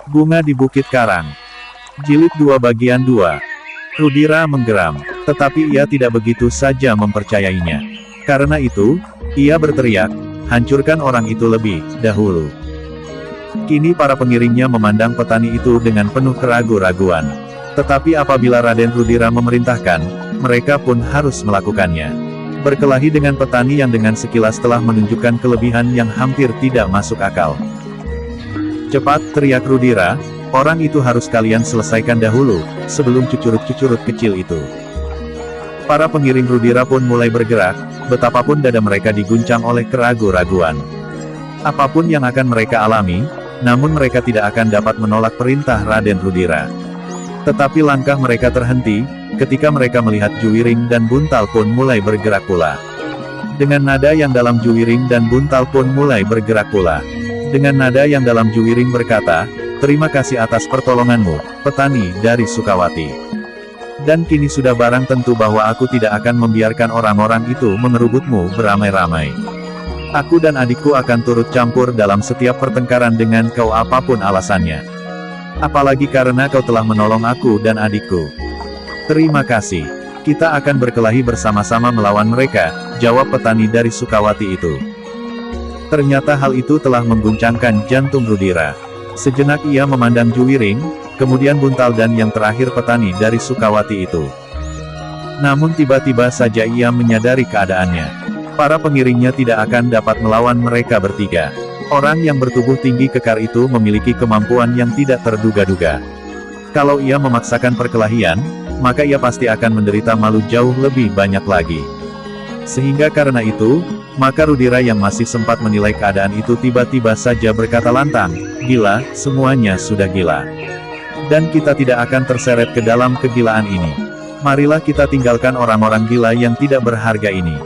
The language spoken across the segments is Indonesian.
Bunga di Bukit Karang. Jilid 2 bagian 2. Rudira menggeram, tetapi ia tidak begitu saja mempercayainya. Karena itu, ia berteriak, hancurkan orang itu lebih dahulu. Kini para pengiringnya memandang petani itu dengan penuh keraguan-raguan. Tetapi apabila Raden Rudira memerintahkan, mereka pun harus melakukannya. Berkelahi dengan petani yang dengan sekilas telah menunjukkan kelebihan yang hampir tidak masuk akal. Cepat, teriak Rudira, orang itu harus kalian selesaikan dahulu, sebelum cucurut-cucurut kecil itu. Para pengiring Rudira pun mulai bergerak, betapapun dada mereka diguncang oleh keraguan-raguan. Apapun yang akan mereka alami, namun mereka tidak akan dapat menolak perintah Raden Rudira. Tetapi langkah mereka terhenti, ketika mereka melihat Juwiring dan Buntal pun mulai bergerak pula. Dengan nada yang dalam Juwiring dan Buntal pun mulai bergerak pula. Dengan nada yang dalam Juwiring berkata, terima kasih atas pertolonganmu, petani dari Sukawati. Dan kini sudah barang tentu bahwa aku tidak akan membiarkan orang-orang itu mengerubutmu beramai-ramai. Aku dan adikku akan turut campur dalam setiap pertengkaran dengan kau apapun alasannya. Apalagi karena kau telah menolong aku dan adikku. Terima kasih. Kita akan berkelahi bersama-sama melawan mereka, jawab petani dari Sukawati itu. Ternyata hal itu telah mengguncangkan jantung Rudira. Sejenak ia memandang Juwiring, kemudian Buntal dan yang terakhir petani dari Sukawati itu. Namun tiba-tiba saja ia menyadari keadaannya. Para pengiringnya tidak akan dapat melawan mereka bertiga. Orang yang bertubuh tinggi kekar itu memiliki kemampuan yang tidak terduga-duga. Kalau ia memaksakan perkelahian, maka ia pasti akan menderita malu jauh lebih banyak lagi. Sehingga karena itu, maka Rudira yang masih sempat menilai keadaan itu tiba-tiba saja berkata lantang, gila, semuanya sudah gila. Dan kita tidak akan terseret ke dalam kegilaan ini. Marilah kita tinggalkan orang-orang gila yang tidak berharga ini.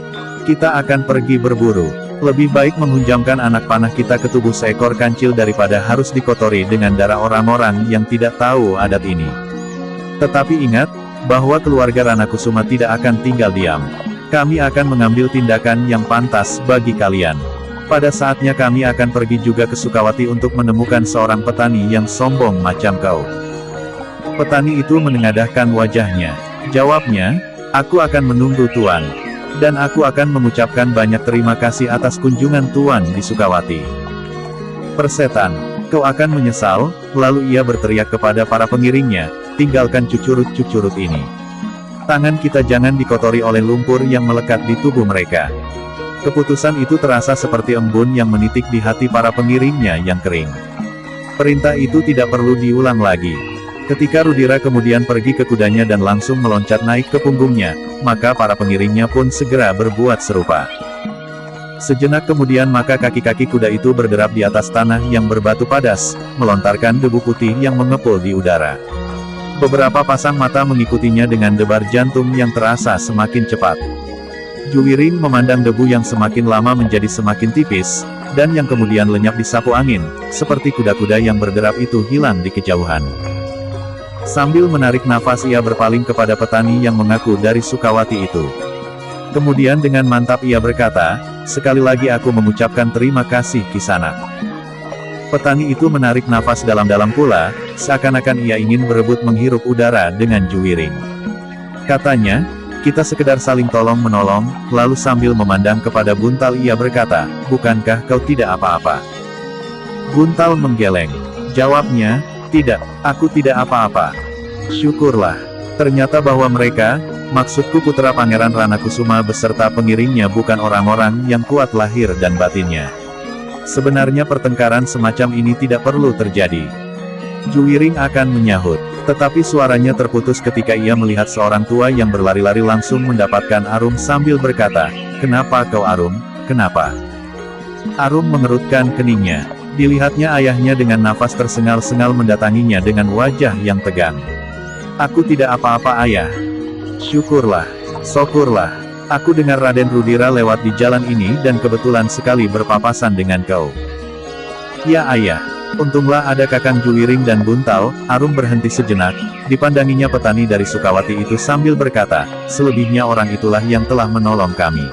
Kita akan pergi berburu. Lebih baik menghunjamkan anak panah kita ke tubuh seekor kancil daripada harus dikotori dengan darah orang-orang yang tidak tahu adat ini. Tetapi ingat, bahwa keluarga Ranakusuma tidak akan tinggal diam. Kami akan mengambil tindakan yang pantas bagi kalian. Pada saatnya kami akan pergi juga ke Sukawati untuk menemukan seorang petani yang sombong macam kau. Petani itu menengadahkan wajahnya. Jawabnya, aku akan menunggu Tuan. Dan aku akan mengucapkan banyak terima kasih atas kunjungan Tuan di Sukawati. Persetan, kau akan menyesal, lalu ia berteriak kepada para pengiringnya, tinggalkan cucurut-cucurut ini. Tangan kita jangan dikotori oleh lumpur yang melekat di tubuh mereka. Keputusan itu terasa seperti embun yang menitik di hati para pengiringnya yang kering. Perintah itu tidak perlu diulang lagi. Ketika Rudira kemudian pergi ke kudanya dan langsung meloncat naik ke punggungnya, maka para pengiringnya pun segera berbuat serupa. Sejenak kemudian maka kaki-kaki kuda itu berderap di atas tanah yang berbatu padas, melontarkan debu putih yang mengepul di udara. Beberapa pasang mata mengikutinya dengan debar jantung yang terasa semakin cepat. Juwiring memandang debu yang semakin lama menjadi semakin tipis, dan yang kemudian lenyap di sapu angin, seperti kuda-kuda yang berderap itu hilang di kejauhan. Sambil menarik nafas ia berpaling kepada petani yang mengaku dari Sukawati itu. Kemudian dengan mantap ia berkata, sekali lagi aku mengucapkan terima kasih Kisanak. Petani itu menarik nafas dalam-dalam pula, seakan-akan ia ingin berebut menghirup udara dengan Juwiring. Katanya, kita sekedar saling tolong-menolong, lalu sambil memandang kepada Buntal ia berkata, bukankah kau tidak apa-apa? Buntal menggeleng. Jawabnya, tidak, aku tidak apa-apa. Syukurlah. Ternyata bahwa mereka, maksudku putra Pangeran Ranakusuma beserta pengiringnya bukan orang-orang yang kuat lahir dan batinnya. Sebenarnya pertengkaran semacam ini tidak perlu terjadi. Juwiring akan menyahut, tetapi suaranya terputus ketika ia melihat seorang tua yang berlari-lari langsung mendapatkan Arum sambil berkata, kenapa kau Arum, kenapa? Arum mengerutkan keningnya. Dilihatnya ayahnya dengan nafas tersengal-sengal mendatanginya dengan wajah yang tegang. Aku tidak apa-apa ayah. Syukurlah, syukurlah. Aku dengar Raden Rudira lewat di jalan ini dan kebetulan sekali berpapasan dengan kau. Ya ayah, untunglah ada Kakang Juwiring dan Buntal. Arum berhenti sejenak, dipandanginya petani dari Sukawati itu sambil berkata, selebihnya orang itulah yang telah menolong kami.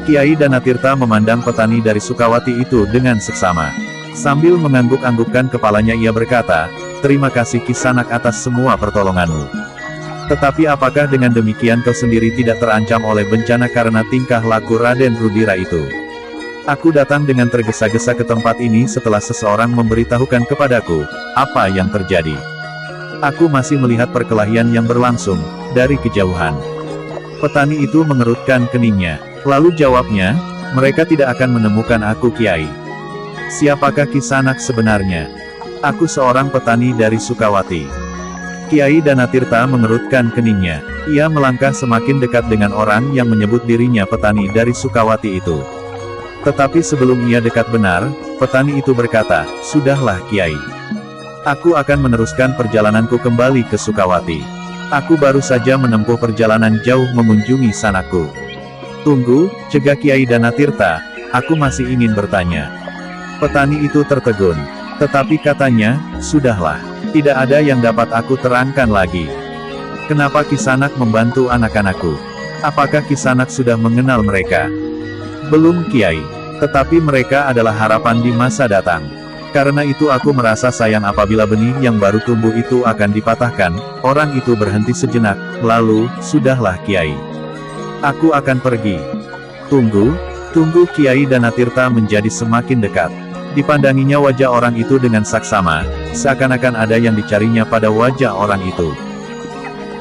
Kiai Danatirta memandang petani dari Sukawati itu dengan seksama. Sambil mengangguk-anggukkan kepalanya ia berkata, "Terima kasih Kisanak atas semua pertolonganmu. Tetapi apakah dengan demikian kau sendiri tidak terancam oleh bencana karena tingkah laku Raden Rudira itu? Aku datang dengan tergesa-gesa ke tempat ini setelah seseorang memberitahukan kepadaku, apa yang terjadi. Aku masih melihat perkelahian yang berlangsung, dari kejauhan." Petani itu mengerutkan keningnya. Lalu jawabnya, "Mereka tidak akan menemukan aku Kiai." "Siapakah Kisanak sebenarnya?" "Aku seorang petani dari Sukawati." Kiai Danatirta mengerutkan keningnya. Ia melangkah semakin dekat dengan orang yang menyebut dirinya petani dari Sukawati itu. Tetapi sebelum ia dekat benar, petani itu berkata, "Sudahlah Kiai. Aku akan meneruskan perjalananku kembali ke Sukawati. Aku baru saja menempuh perjalanan jauh mengunjungi sanakku." "Tunggu," cegah Kiai Danatirta, "aku masih ingin bertanya." Petani itu tertegun. Tetapi katanya, "Sudahlah. Tidak ada yang dapat aku terangkan lagi. Kenapa Kisanak membantu anak-anakku? Apakah Kisanak sudah mengenal mereka?" "Belum Kiai. Tetapi mereka adalah harapan di masa datang. Karena itu aku merasa sayang apabila benih yang baru tumbuh itu akan dipatahkan." Orang itu berhenti sejenak, lalu, "Sudahlah Kiai. Aku akan pergi." "Tunggu, tunggu." Kiai Danatirta menjadi semakin dekat. Dipandanginya wajah orang itu dengan saksama, seakan-akan ada yang dicarinya pada wajah orang itu.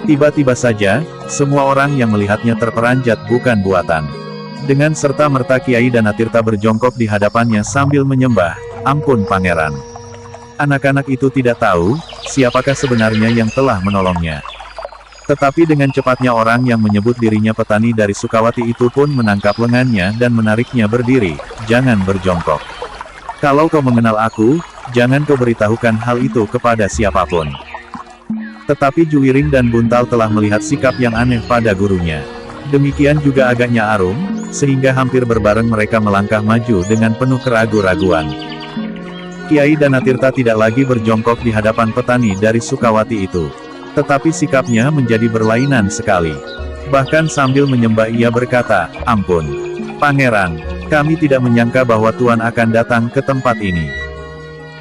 Tiba-tiba saja, semua orang yang melihatnya terperanjat bukan buatan. Dengan serta-merta Kiai Danatirta berjongkok di hadapannya sambil menyembah, "Ampun Pangeran." Anak-anak itu tidak tahu, siapakah sebenarnya yang telah menolongnya. Tetapi dengan cepatnya orang yang menyebut dirinya petani dari Sukawati itu pun menangkap lengannya dan menariknya berdiri, "Jangan berjongkok. Kalau kau mengenal aku, jangan kau beritahukan hal itu kepada siapapun." Tetapi Juwiring dan Buntal telah melihat sikap yang aneh pada gurunya. Demikian juga agaknya Arum, sehingga hampir berbareng mereka melangkah maju dengan penuh keraguan-raguan. Kiai Danatirta tidak lagi berjongkok di hadapan petani dari Sukawati itu. Tetapi sikapnya menjadi berlainan sekali. Bahkan sambil menyembah ia berkata, "Ampun, Pangeran. Kami tidak menyangka bahwa Tuan akan datang ke tempat ini."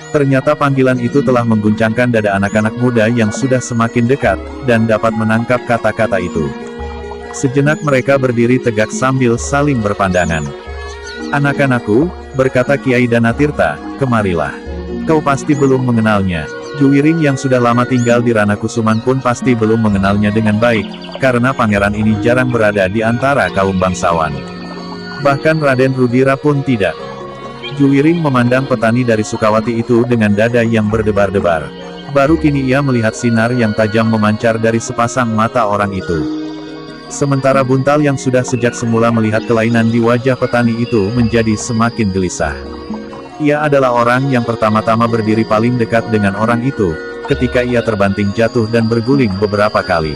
Ternyata panggilan itu telah mengguncangkan dada anak-anak muda yang sudah semakin dekat, dan dapat menangkap kata-kata itu. Sejenak mereka berdiri tegak sambil saling berpandangan. "Anak-anakku," berkata Kiai Danatirta, "kemarilah. Kau pasti belum mengenalnya." Juwiring yang sudah lama tinggal di Ranakusuman pun pasti belum mengenalnya dengan baik, karena pangeran ini jarang berada di antara kaum bangsawan. Bahkan Raden Rudira pun tidak. Juwiring memandang petani dari Sukawati itu dengan dada yang berdebar-debar. Baru kini ia melihat sinar yang tajam memancar dari sepasang mata orang itu. Sementara Buntal yang sudah sejak semula melihat kelainan di wajah petani itu menjadi semakin gelisah. Ia adalah orang yang pertama-tama berdiri paling dekat dengan orang itu, ketika ia terbanting jatuh dan berguling beberapa kali.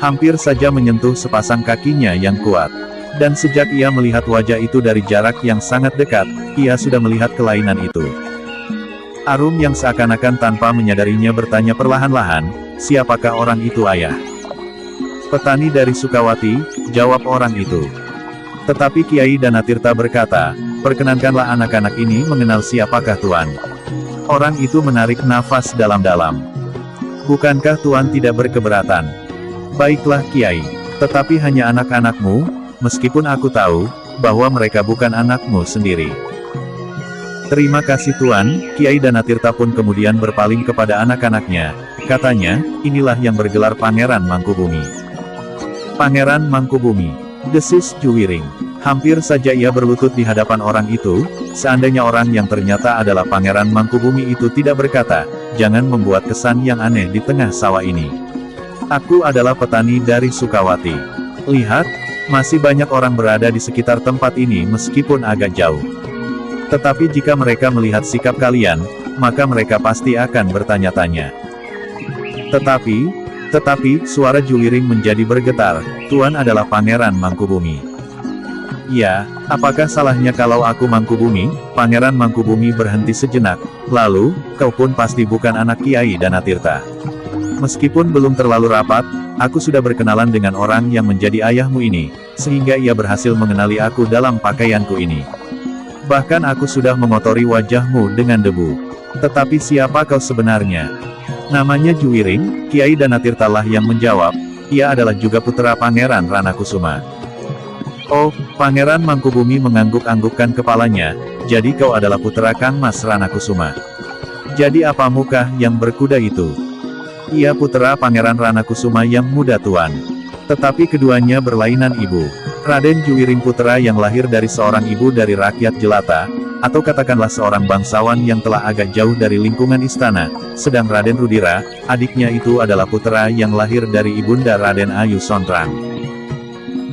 Hampir saja menyentuh sepasang kakinya yang kuat. Dan sejak ia melihat wajah itu dari jarak yang sangat dekat, ia sudah melihat kelainan itu. Arum yang seakan-akan tanpa menyadarinya bertanya perlahan-lahan, "Siapakah orang itu Ayah?" "Petani dari Sukawati," jawab orang itu. Tetapi Kiai Danatirta berkata, "Perkenankanlah anak-anak ini mengenal siapakah Tuan." Orang itu menarik nafas dalam-dalam. "Bukankah Tuan tidak berkeberatan?" "Baiklah Kiai. Tetapi hanya anak-anakmu, meskipun aku tahu, bahwa mereka bukan anakmu sendiri." "Terima kasih Tuan." Kiai Danatirta pun kemudian berpaling kepada anak-anaknya. Katanya, "Inilah yang bergelar Pangeran Mangkubumi." "Pangeran Mangkubumi," desis Juwiring. Hampir saja ia berlutut di hadapan orang itu. Seandainya orang yang ternyata adalah Pangeran Mangkubumi itu tidak berkata, "Jangan membuat kesan yang aneh di tengah sawah ini. Aku adalah petani dari Sukawati. Lihat, masih banyak orang berada di sekitar tempat ini meskipun agak jauh. Tetapi jika mereka melihat sikap kalian, maka mereka pasti akan bertanya-tanya." Tetapi, suara Juwiring menjadi bergetar, "Tuan adalah Pangeran Mangkubumi." "Ya, apakah salahnya kalau aku Mangkubumi?" Pangeran Mangkubumi berhenti sejenak, lalu, "Kau pun pasti bukan anak Kiai Danatirta. Meskipun belum terlalu rapat, aku sudah berkenalan dengan orang yang menjadi ayahmu ini, sehingga ia berhasil mengenali aku dalam pakaianku ini. Bahkan aku sudah mengotori wajahmu dengan debu. Tetapi siapa kau sebenarnya? Namanya Juwiring, Kiai Danatirta lah yang menjawab. Ia adalah juga putra Pangeran Ranakusuma. Oh, Pangeran Mangkubumi mengangguk-anggukkan kepalanya. Jadi kau adalah putra Kang Mas Ranakusuma. Jadi apa mukah yang berkuda itu? Ia putra Pangeran Ranakusuma yang muda tuan. Tetapi keduanya berlainan ibu. Raden Juwiring putra yang lahir dari seorang ibu dari rakyat jelata, atau katakanlah seorang bangsawan yang telah agak jauh dari lingkungan istana, sedang Raden Rudira, adiknya itu adalah putra yang lahir dari ibunda Raden Ayu Sontrang.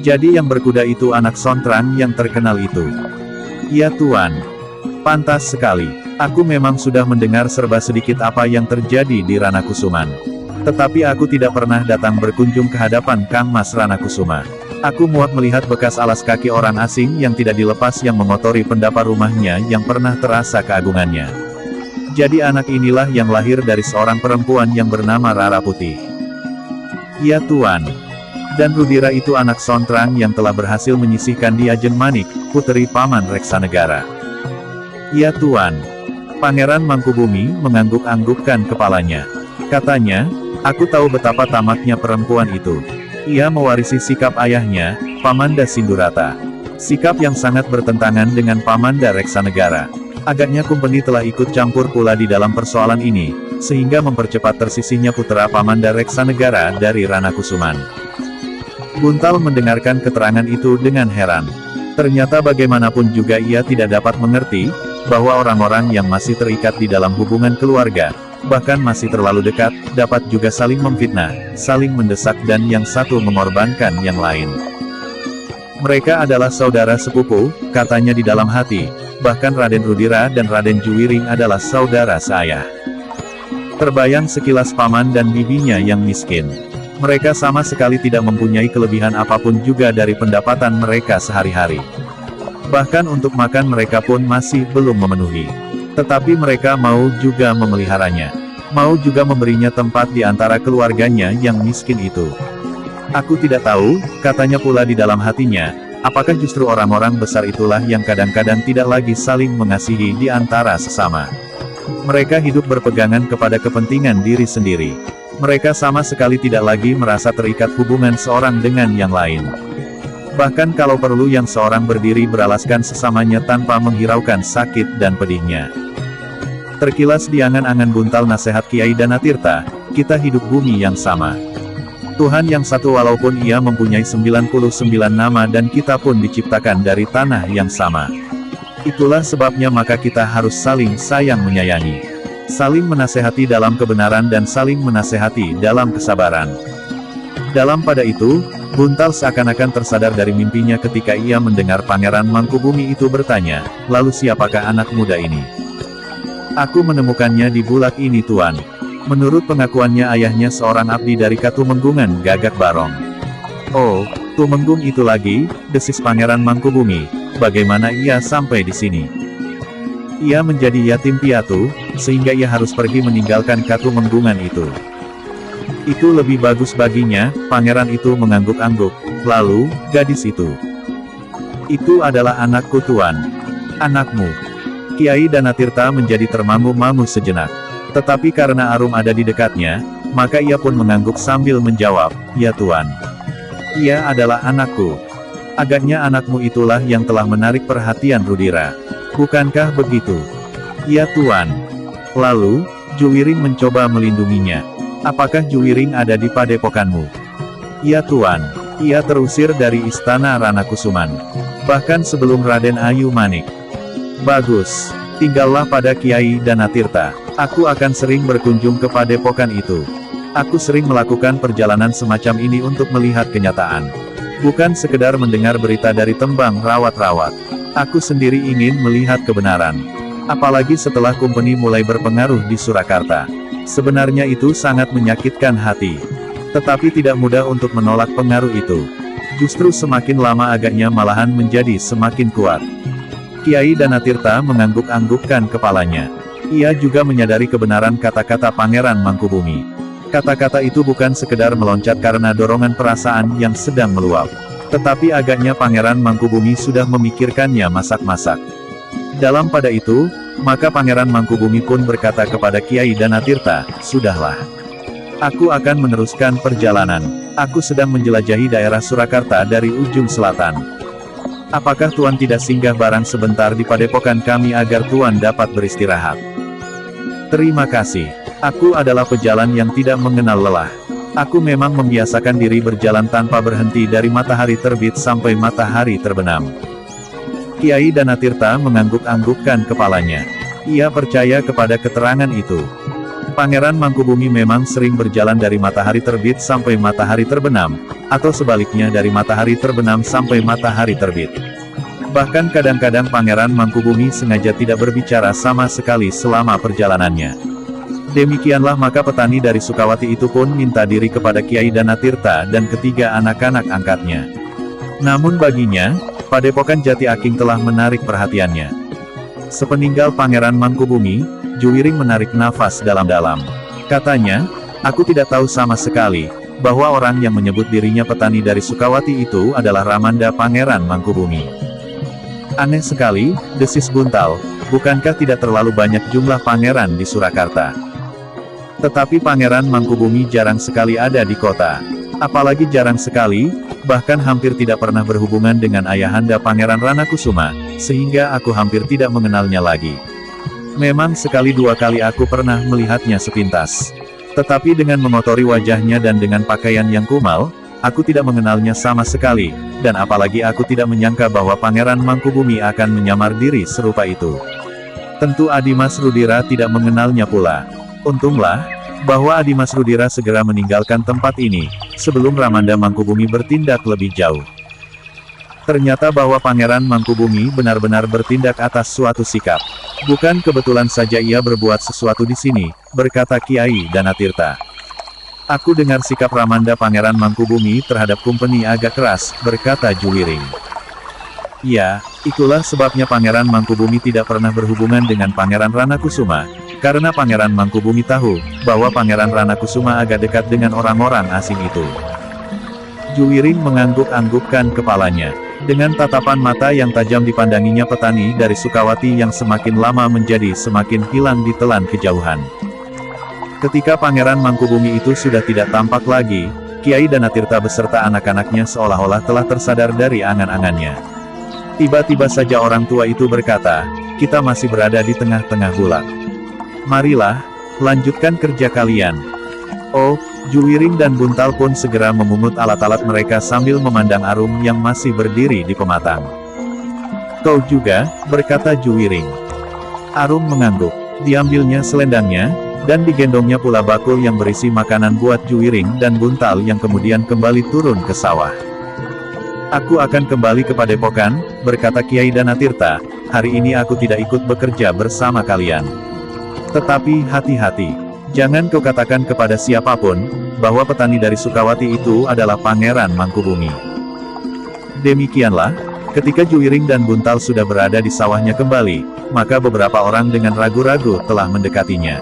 Jadi yang berkuda itu anak Sontrang yang terkenal itu. Ya tuan. Pantas sekali. Aku memang sudah mendengar serba sedikit apa yang terjadi di Ranakusuman. Tetapi aku tidak pernah datang berkunjung ke hadapan Kang Mas Ranakusuma. Aku muak melihat bekas alas kaki orang asing yang tidak dilepas yang mengotori pendapar rumahnya yang pernah terasa keagungannya. Jadi anak inilah yang lahir dari seorang perempuan yang bernama Rara Putih. Ya tuan. Dan Rudira itu anak Sontrang yang telah berhasil menyisihkan Diajen Manik, puteri Paman Reksanegara. Ya tuan. Pangeran Mangkubumi mengangguk-anggukkan kepalanya. Katanya, aku tahu betapa tamaknya perempuan itu. Ia mewarisi sikap ayahnya, Pamanda Sindurata. Sikap yang sangat bertentangan dengan Pamanda Reksanegara. Agaknya Kumpeni telah ikut campur pula di dalam persoalan ini, sehingga mempercepat tersisihnya putra Pamanda Reksanegara dari Ranakusuman. Buntal mendengarkan keterangan itu dengan heran. Ternyata bagaimanapun juga ia tidak dapat mengerti, bahwa orang-orang yang masih terikat di dalam hubungan keluarga, bahkan masih terlalu dekat, dapat juga saling memfitnah, saling mendesak dan yang satu mengorbankan yang lain. Mereka adalah saudara sepupu, katanya di dalam hati, bahkan Raden Rudira dan Raden Juwiring adalah saudara seayah. Terbayang sekilas paman dan bibinya yang miskin. Mereka sama sekali tidak mempunyai kelebihan apapun juga dari pendapatan mereka sehari-hari. Bahkan untuk makan mereka pun masih belum memenuhi. Tetapi mereka mau juga memeliharanya. Mau juga memberinya tempat di antara keluarganya yang miskin itu. Aku tidak tahu, katanya pula di dalam hatinya, apakah justru orang-orang besar itulah yang kadang-kadang tidak lagi saling mengasihi di antara sesama. Mereka hidup berpegangan kepada kepentingan diri sendiri. Mereka sama sekali tidak lagi merasa terikat hubungan seorang dengan yang lain. Bahkan kalau perlu yang seorang berdiri beralaskan sesamanya tanpa menghiraukan sakit dan pedihnya. Terkilas di angan-angan Buntal nasihat Kiai Danatirta, kita hidup bumi yang sama. Tuhan yang satu walaupun ia mempunyai 99 nama dan kita pun diciptakan dari tanah yang sama. Itulah sebabnya maka kita harus saling sayang menyayangi. Saling menasehati dalam kebenaran dan saling menasehati dalam kesabaran. Dalam pada itu, Buntal seakan-akan tersadar dari mimpinya ketika ia mendengar Pangeran Mangkubumi itu bertanya, lalu siapakah anak muda ini? Aku menemukannya di bulak ini tuan. Menurut pengakuannya ayahnya seorang abdi dari Katumenggungan Gagak Barong. Oh, Tumenggung itu lagi, desis Pangeran Mangkubumi, bagaimana ia sampai di sini? Ia menjadi yatim piatu, sehingga ia harus pergi meninggalkan Katumenggungan itu. Itu lebih bagus baginya, pangeran itu mengangguk-angguk. Lalu, gadis itu. Itu adalah anakku tuan. Anakmu. Kiai Danatirta menjadi termangu-mangu sejenak. Tetapi karena Arum ada di dekatnya, maka ia pun mengangguk sambil menjawab, ya tuan. Ia adalah anakku. Agaknya anakmu itulah yang telah menarik perhatian Rudira. Bukankah begitu? Ya tuan. Lalu, Juwiring mencoba melindunginya. Apakah Juwiring ada di padepokanmu? Ya tuan. Ia terusir dari istana Ranakusuman. Bahkan sebelum Raden Ayu Manik. Bagus. Tinggallah pada Kiai Danatirta. Aku akan sering berkunjung ke padepokan itu. Aku sering melakukan perjalanan semacam ini untuk melihat kenyataan. Bukan sekedar mendengar berita dari tembang rawat-rawat. Aku sendiri ingin melihat kebenaran. Apalagi setelah Kumpeni mulai berpengaruh di Surakarta. Sebenarnya itu sangat menyakitkan hati. Tetapi tidak mudah untuk menolak pengaruh itu. Justru semakin lama agaknya malahan menjadi semakin kuat. Kiai Danatirta mengangguk-anggukkan kepalanya. Ia juga menyadari kebenaran kata-kata Pangeran Mangkubumi. Kata-kata itu bukan sekedar meloncat karena dorongan perasaan yang sedang meluap. Tetapi agaknya Pangeran Mangkubumi sudah memikirkannya masak-masak. Dalam pada itu, maka Pangeran Mangkubumi pun berkata kepada Kiai Danatirta, "Sudahlah. Aku akan meneruskan perjalanan. Aku sedang menjelajahi daerah Surakarta dari ujung selatan. Apakah Tuan tidak singgah barang sebentar di padepokan kami agar Tuan dapat beristirahat?" "Terima kasih. Aku adalah pejalan yang tidak mengenal lelah. Aku memang membiasakan diri berjalan tanpa berhenti dari matahari terbit sampai matahari terbenam." Kiai Danatirta mengangguk-anggukkan kepalanya. Ia percaya kepada keterangan itu. Pangeran Mangkubumi memang sering berjalan dari matahari terbit sampai matahari terbenam, atau sebaliknya dari matahari terbenam sampai matahari terbit. Bahkan kadang-kadang Pangeran Mangkubumi sengaja tidak berbicara sama sekali selama perjalanannya. Demikianlah maka petani dari Sukawati itu pun minta diri kepada Kiai Danatirta dan ketiga anak-anak angkatnya. Namun baginya, padepokan Jati Aking telah menarik perhatiannya. Sepeninggal Pangeran Mangkubumi, Juwiring menarik nafas dalam-dalam. Katanya, "Aku tidak tahu sama sekali, bahwa orang yang menyebut dirinya petani dari Sukawati itu adalah Ramanda Pangeran Mangkubumi." "Aneh sekali," desis Buntal, "bukankah tidak terlalu banyak jumlah pangeran di Surakarta? Tetapi Pangeran Mangkubumi jarang sekali ada di kota. Apalagi jarang sekali, bahkan hampir tidak pernah berhubungan dengan ayahanda Pangeran Ranakusuma, sehingga aku hampir tidak mengenalnya lagi. Memang sekali dua kali aku pernah melihatnya sepintas. Tetapi dengan mengotori wajahnya dan dengan pakaian yang kumal, aku tidak mengenalnya sama sekali, dan apalagi aku tidak menyangka bahwa Pangeran Mangkubumi akan menyamar diri serupa itu. Tentu Adimas Rudira tidak mengenalnya pula. Untunglah, bahwa Adimas Rudira segera meninggalkan tempat ini, sebelum Ramanda Mangkubumi bertindak lebih jauh. Ternyata bahwa Pangeran Mangkubumi benar-benar bertindak atas suatu sikap. Bukan kebetulan saja ia berbuat sesuatu di sini, berkata Kiai Danatirta. "Aku dengar sikap Ramanda Pangeran Mangkubumi terhadap Kumpeni agak keras," berkata Juwiring. "Ya, itulah sebabnya Pangeran Mangkubumi tidak pernah berhubungan dengan Pangeran Ranakusuma. Karena Pangeran Mangkubumi tahu, bahwa Pangeran Ranakusuma agak dekat dengan orang-orang asing itu." Juwiring mengangguk-anggukkan kepalanya. Dengan tatapan mata yang tajam dipandanginya petani dari Sukawati yang semakin lama menjadi semakin hilang ditelan kejauhan. Ketika Pangeran Mangkubumi itu sudah tidak tampak lagi, Kiai Danatirta beserta anak-anaknya seolah-olah telah tersadar dari angan-angannya. Tiba-tiba saja orang tua itu berkata, "Kita masih berada di tengah-tengah bulak. Marilah, lanjutkan kerja kalian." Oh, Juwiring dan Buntal pun segera memungut alat-alat mereka sambil memandang Arum yang masih berdiri di pematang. "Kau juga," berkata Juwiring. Arum mengangguk. Diambilnya selendangnya, dan digendongnya pula bakul yang berisi makanan buat Juwiring dan Buntal yang kemudian kembali turun ke sawah. "Aku akan kembali ke padepokan," berkata Kiai Danatirta, "hari ini aku tidak ikut bekerja bersama kalian. Tetapi hati-hati. Jangan kau katakan kepada siapapun, bahwa petani dari Sukawati itu adalah Pangeran Mangkubumi." Demikianlah, ketika Juwiring dan Buntal sudah berada di sawahnya kembali, maka beberapa orang dengan ragu-ragu telah mendekatinya.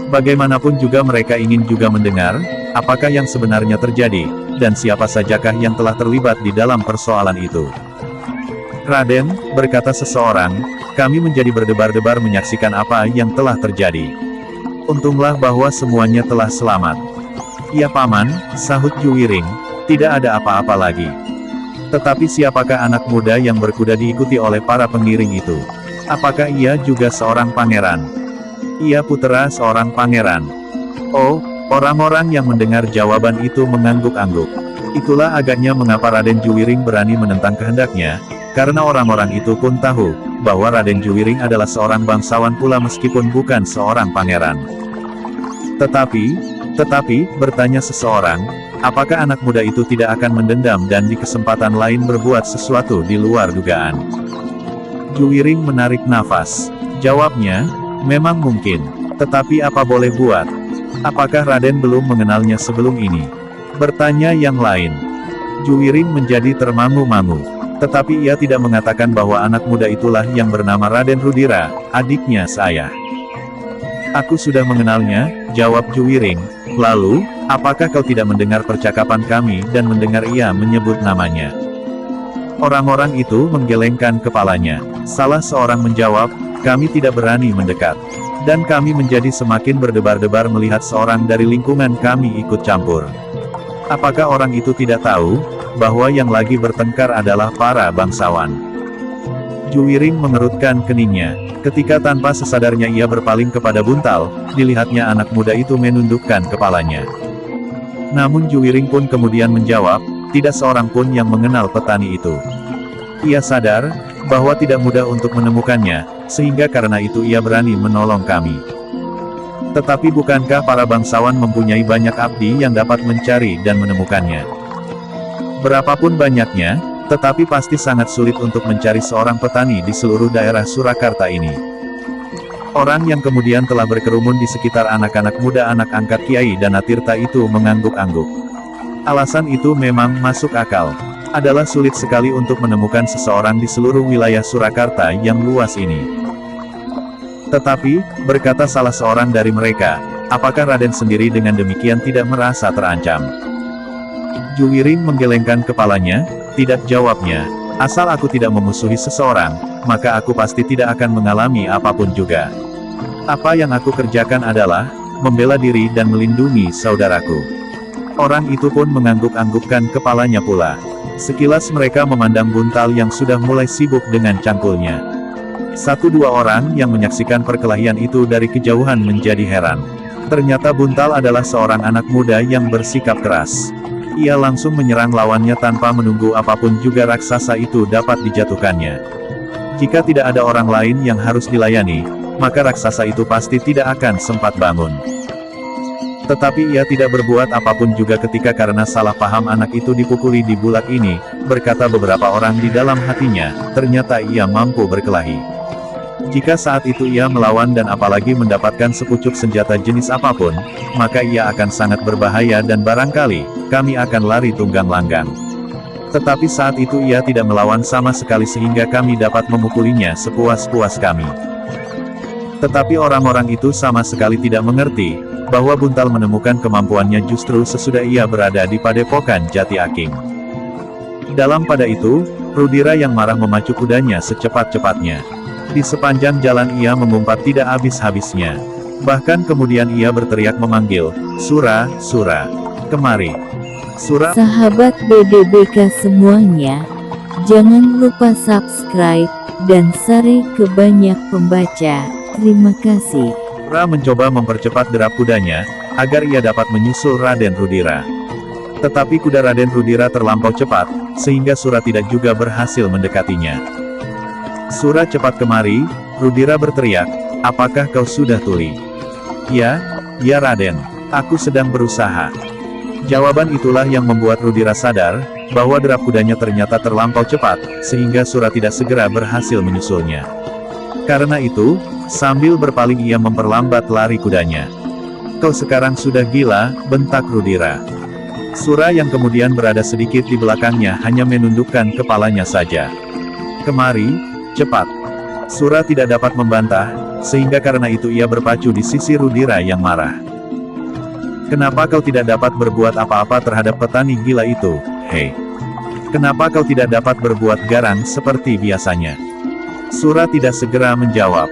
Bagaimanapun juga mereka ingin juga mendengar, apakah yang sebenarnya terjadi, dan siapa sajakah yang telah terlibat di dalam persoalan itu. "Raden," berkata seseorang, "kami menjadi berdebar-debar menyaksikan apa yang telah terjadi. Untunglah bahwa semuanya telah selamat." "Ya Paman," sahut Juwiring, "tidak ada apa-apa lagi. Tetapi siapakah anak muda yang berkuda diikuti oleh para pengiring itu? Apakah ia juga seorang pangeran?" "Ia putera seorang pangeran." Oh, orang-orang yang mendengar jawaban itu mengangguk-angguk. Itulah agaknya mengapa Raden Juwiring berani menentang kehendaknya, karena orang-orang itu pun tahu, bahwa Raden Juwiring adalah seorang bangsawan pula meskipun bukan seorang pangeran. Tetapi, bertanya seseorang, apakah anak muda itu tidak akan mendendam dan di kesempatan lain berbuat sesuatu di luar dugaan? Juwiring menarik nafas. Jawabnya, "Memang mungkin. Tetapi apa boleh buat? Apakah Raden belum mengenalnya sebelum ini?" Bertanya yang lain. Juwiring menjadi termangu-mangu. Tetapi ia tidak mengatakan bahwa anak muda itulah yang bernama Raden Rudira, adiknya saya. "Aku sudah mengenalnya," jawab Juwiring. "Lalu, apakah kau tidak mendengar percakapan kami dan mendengar ia menyebut namanya?" Orang-orang itu menggelengkan kepalanya. Salah seorang menjawab, kami tidak berani mendekat. Dan kami menjadi semakin berdebar-debar melihat seorang dari lingkungan kami ikut campur. Apakah orang itu tidak tahu, bahwa yang lagi bertengkar adalah para bangsawan? Juwiring mengerutkan keningnya. Ketika tanpa sesadarnya ia berpaling kepada buntal, dilihatnya anak muda itu menundukkan kepalanya. Namun Juwiring pun kemudian menjawab, tidak seorang pun yang mengenal petani itu. Ia sadar, bahwa tidak mudah untuk menemukannya, sehingga karena itu ia berani menolong kami. Tetapi bukankah para bangsawan mempunyai banyak abdi yang dapat mencari dan menemukannya? Berapapun banyaknya, tetapi pasti sangat sulit untuk mencari seorang petani di seluruh daerah Surakarta ini. Orang yang kemudian telah berkerumun di sekitar anak-anak muda anak angkat Kiai Danatirta itu mengangguk-angguk. Alasan itu memang masuk akal. Adalah sulit sekali untuk menemukan seseorang di seluruh wilayah Surakarta yang luas ini. Tetapi, berkata salah seorang dari mereka, apakah Raden sendiri dengan demikian tidak merasa terancam? Juwiring menggelengkan kepalanya, tidak jawabnya, asal aku tidak memusuhi seseorang, maka aku pasti tidak akan mengalami apapun juga. Apa yang aku kerjakan adalah, membela diri dan melindungi saudaraku. Orang itu pun mengangguk-anggukkan kepalanya pula. Sekilas mereka memandang buntal yang sudah mulai sibuk dengan cangkulnya. Satu dua orang yang menyaksikan perkelahian itu dari kejauhan menjadi heran. Ternyata buntal adalah seorang anak muda yang bersikap keras. Ia langsung menyerang lawannya tanpa menunggu apapun juga raksasa itu dapat dijatuhkannya. Jika tidak ada orang lain yang harus dilayani, maka raksasa itu pasti tidak akan sempat bangun. Tetapi ia tidak berbuat apapun juga ketika karena salah paham anak itu dipukuli di bulak ini, berkata beberapa orang di dalam hatinya, ternyata ia mampu berkelahi. Jika saat itu ia melawan dan apalagi mendapatkan sepucuk senjata jenis apapun, maka ia akan sangat berbahaya dan barangkali, kami akan lari tunggang langgang. Tetapi saat itu ia tidak melawan sama sekali sehingga kami dapat memukulinya sepuas-puas kami. Tetapi orang-orang itu sama sekali tidak mengerti, bahwa buntal menemukan kemampuannya justru sesudah ia berada di padepokan Jati Aking. Dalam pada itu, Rudira yang marah memacu kudanya secepat-cepatnya. Di sepanjang jalan ia mengumpat tidak habis-habisnya. Bahkan kemudian ia berteriak memanggil, Sura, Sura, kemari. Sura. Sahabat BDBK semuanya, jangan lupa subscribe, dan share ke banyak pembaca. Terima kasih. Sura mencoba mempercepat derap kudanya, agar ia dapat menyusul Raden Rudira. Tetapi kuda Raden Rudira terlampau cepat, sehingga Sura tidak juga berhasil mendekatinya. Sura cepat kemari, Rudira berteriak, apakah kau sudah tuli? Ya, ya Raden, aku sedang berusaha. Jawaban itulah yang membuat Rudira sadar, bahwa derap kudanya ternyata terlampau cepat, sehingga Sura tidak segera berhasil menyusulnya. Karena itu, sambil berpaling ia memperlambat lari kudanya. Kau sekarang sudah gila, bentak Rudira. Sura yang kemudian berada sedikit di belakangnya hanya menundukkan kepalanya saja. Kemari, cepat. Sura tidak dapat membantah, sehingga karena itu ia berpacu di sisi Rudira yang marah. Kenapa kau tidak dapat berbuat apa-apa terhadap petani gila itu, hei? Kenapa kau tidak dapat berbuat garang seperti biasanya? Sura tidak segera menjawab.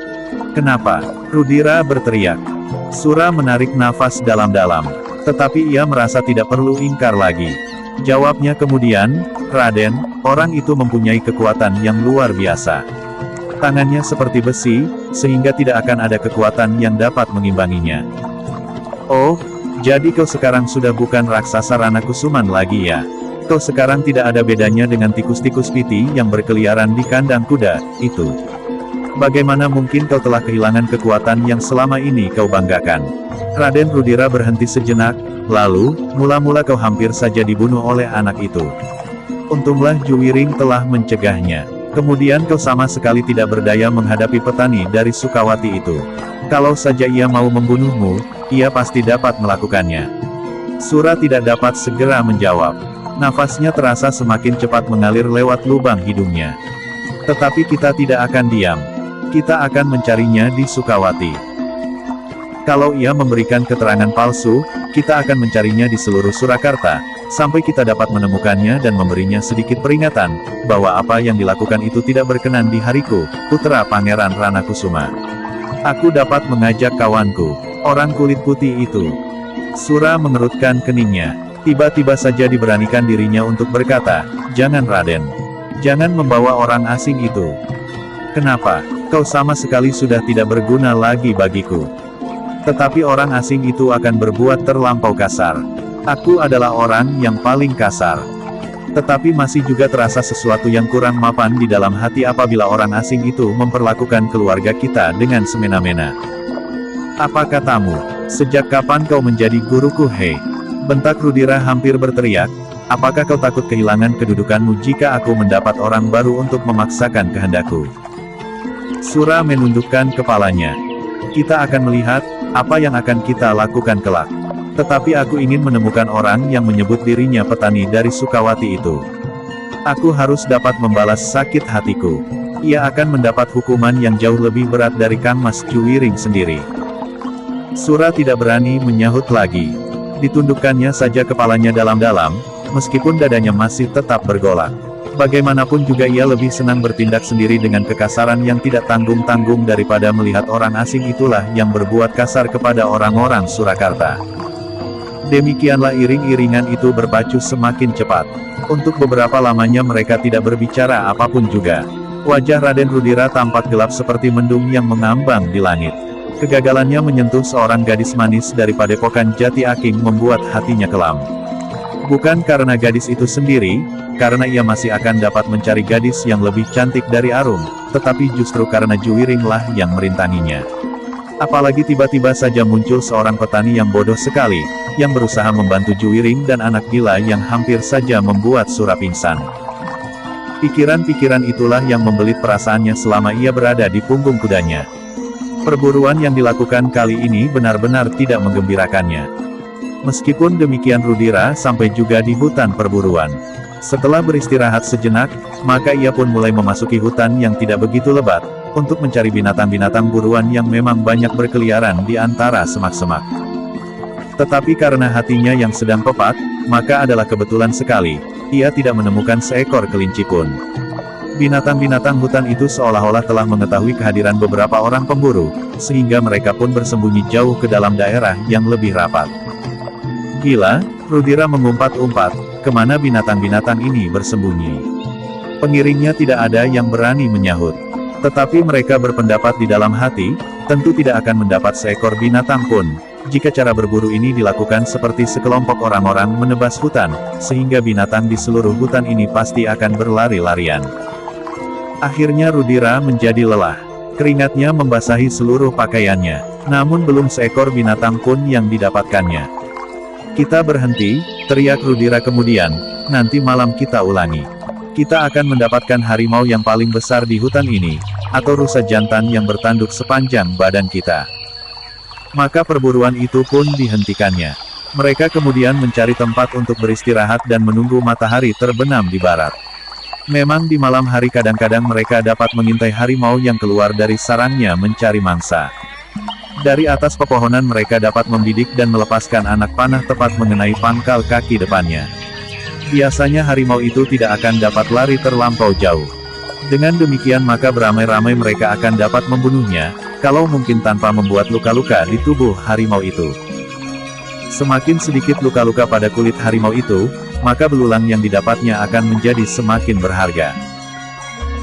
Kenapa? Rudira berteriak. Sura menarik nafas dalam-dalam. Tetapi ia merasa tidak perlu ingkar lagi. Jawabnya kemudian, Raden, orang itu mempunyai kekuatan yang luar biasa. Tangannya seperti besi, sehingga tidak akan ada kekuatan yang dapat mengimbanginya. Oh, jadi kau sekarang sudah bukan raksasa Rana Kusuman lagi ya? Kau sekarang tidak ada bedanya dengan tikus-tikus piti yang berkeliaran di kandang kuda, itu. Bagaimana mungkin kau telah kehilangan kekuatan yang selama ini kau banggakan? Raden Rudira berhenti sejenak, lalu, mula-mula kau hampir saja dibunuh oleh anak itu. Untunglah Juwiring telah mencegahnya. Kemudian kau sama sekali tidak berdaya menghadapi petani dari Sukawati itu. Kalau saja ia mau membunuhmu, ia pasti dapat melakukannya. Sura tidak dapat segera menjawab. Nafasnya terasa semakin cepat mengalir lewat lubang hidungnya. Tetapi kita tidak akan diam. Kita akan mencarinya di Sukawati. Kalau ia memberikan keterangan palsu, kita akan mencarinya di seluruh Surakarta, sampai kita dapat menemukannya dan memberinya sedikit peringatan, bahwa apa yang dilakukan itu tidak berkenan di hariku, putra Pangeran Ranakusuma. Aku dapat mengajak kawanku, orang kulit putih itu. Sura mengerutkan keningnya. Tiba-tiba saja diberanikan dirinya untuk berkata, "Jangan Raden. Jangan membawa orang asing itu. Kenapa? Kau sama sekali sudah tidak berguna lagi bagiku. Tetapi orang asing itu akan berbuat terlampau kasar. Aku adalah orang yang paling kasar. Tetapi masih juga terasa sesuatu yang kurang mapan di dalam hati apabila orang asing itu memperlakukan keluarga kita dengan semena-mena. Apa katamu? Sejak kapan kau menjadi guruku, hei?" Bentak Rudira hampir berteriak. "Apakah kau takut kehilangan kedudukanmu jika aku mendapat orang baru untuk memaksakan kehendakku?" Sura menundukkan kepalanya. "Kita akan melihat apa yang akan kita lakukan kelak. Tetapi aku ingin menemukan orang yang menyebut dirinya petani dari Sukawati itu. Aku harus dapat membalas sakit hatiku. Ia akan mendapat hukuman yang jauh lebih berat dari Kang Mas Juwiring sendiri." Sura tidak berani menyahut lagi. Ditundukkannya saja kepalanya dalam-dalam, meskipun dadanya masih tetap bergolak. Bagaimanapun juga ia lebih senang bertindak sendiri dengan kekasaran yang tidak tanggung-tanggung daripada melihat orang asing itulah yang berbuat kasar kepada orang-orang Surakarta. Demikianlah iring-iringan itu berpacu semakin cepat. Untuk beberapa lamanya mereka tidak berbicara apapun juga. Wajah Raden Rudira tampak gelap seperti mendung yang mengambang di langit. Kegagalannya menyentuh seorang gadis manis dari padepokan Jati Aking membuat hatinya kelam. Bukan karena gadis itu sendiri, karena ia masih akan dapat mencari gadis yang lebih cantik dari Arum, tetapi justru karena Juwiringlah yang merintanginya. Apalagi tiba-tiba saja muncul seorang petani yang bodoh sekali, yang berusaha membantu Juwiring dan anak gila yang hampir saja membuat Sura pingsan. Pikiran-pikiran itulah yang membelit perasaannya selama ia berada di punggung kudanya. Perburuan yang dilakukan kali ini benar-benar tidak menggembirakannya. Meskipun demikian Rudira sampai juga di hutan perburuan. Setelah beristirahat sejenak, maka ia pun mulai memasuki hutan yang tidak begitu lebat, untuk mencari binatang-binatang buruan yang memang banyak berkeliaran di antara semak-semak. Tetapi karena hatinya yang sedang pepat, maka adalah kebetulan sekali, ia tidak menemukan seekor kelinci pun. Binatang-binatang hutan itu seolah-olah telah mengetahui kehadiran beberapa orang pemburu, sehingga mereka pun bersembunyi jauh ke dalam daerah yang lebih rapat. Gila, Rudira mengumpat-umpat, kemana binatang-binatang ini bersembunyi. Pengiringnya tidak ada yang berani menyahut. Tetapi mereka berpendapat di dalam hati, tentu tidak akan mendapat seekor binatang pun, jika cara berburu ini dilakukan seperti sekelompok orang-orang menebas hutan, sehingga binatang di seluruh hutan ini pasti akan berlari-larian. Akhirnya Rudira menjadi lelah. Keringatnya membasahi seluruh pakaiannya, namun belum seekor binatang pun yang didapatkannya. "Kita berhenti," teriak Rudira kemudian, "nanti malam kita ulangi. Kita akan mendapatkan harimau yang paling besar di hutan ini, atau rusa jantan yang bertanduk sepanjang badan kita." Maka perburuan itu pun dihentikannya. Mereka kemudian mencari tempat untuk beristirahat dan menunggu matahari terbenam di barat. Memang di malam hari kadang-kadang mereka dapat mengintai harimau yang keluar dari sarangnya mencari mangsa. Dari atas pepohonan mereka dapat membidik dan melepaskan anak panah tepat mengenai pangkal kaki depannya. Biasanya harimau itu tidak akan dapat lari terlampau jauh. Dengan demikian maka beramai-ramai mereka akan dapat membunuhnya, kalau mungkin tanpa membuat luka-luka di tubuh harimau itu. Semakin sedikit luka-luka pada kulit harimau itu, maka belulang yang didapatnya akan menjadi semakin berharga.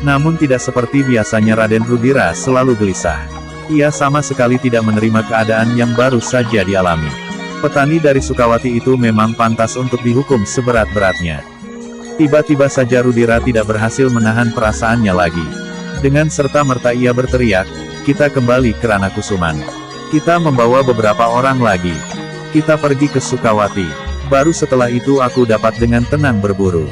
Namun tidak seperti biasanya Raden Rudira selalu gelisah. Ia sama sekali tidak menerima keadaan yang baru saja dialami. Petani dari Sukawati itu memang pantas untuk dihukum seberat-beratnya. Tiba-tiba saja Rudira tidak berhasil menahan perasaannya lagi. Dengan serta-merta ia berteriak, "Kita kembali ke Ranakusuman. Kita membawa beberapa orang lagi. Kita pergi ke Sukawati. Baru setelah itu aku dapat dengan tenang berburu."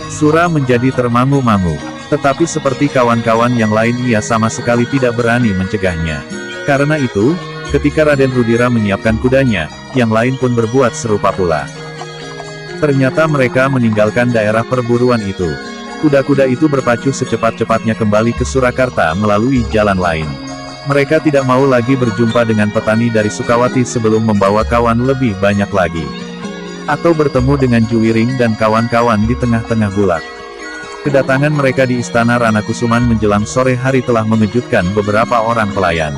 Sura menjadi termangu-mangu. Tetapi seperti kawan-kawan yang lain ia sama sekali tidak berani mencegahnya. Karena itu, ketika Raden Rudira menyiapkan kudanya, yang lain pun berbuat serupa pula. Ternyata mereka meninggalkan daerah perburuan itu. Kuda-kuda itu berpacu secepat-cepatnya kembali ke Surakarta melalui jalan lain. Mereka tidak mau lagi berjumpa dengan petani dari Sukawati sebelum membawa kawan lebih banyak lagi. Atau bertemu dengan Juwiring dan kawan-kawan di tengah-tengah Bulak. Kedatangan mereka di Istana Ranakusuman menjelang sore hari telah mengejutkan beberapa orang pelayan.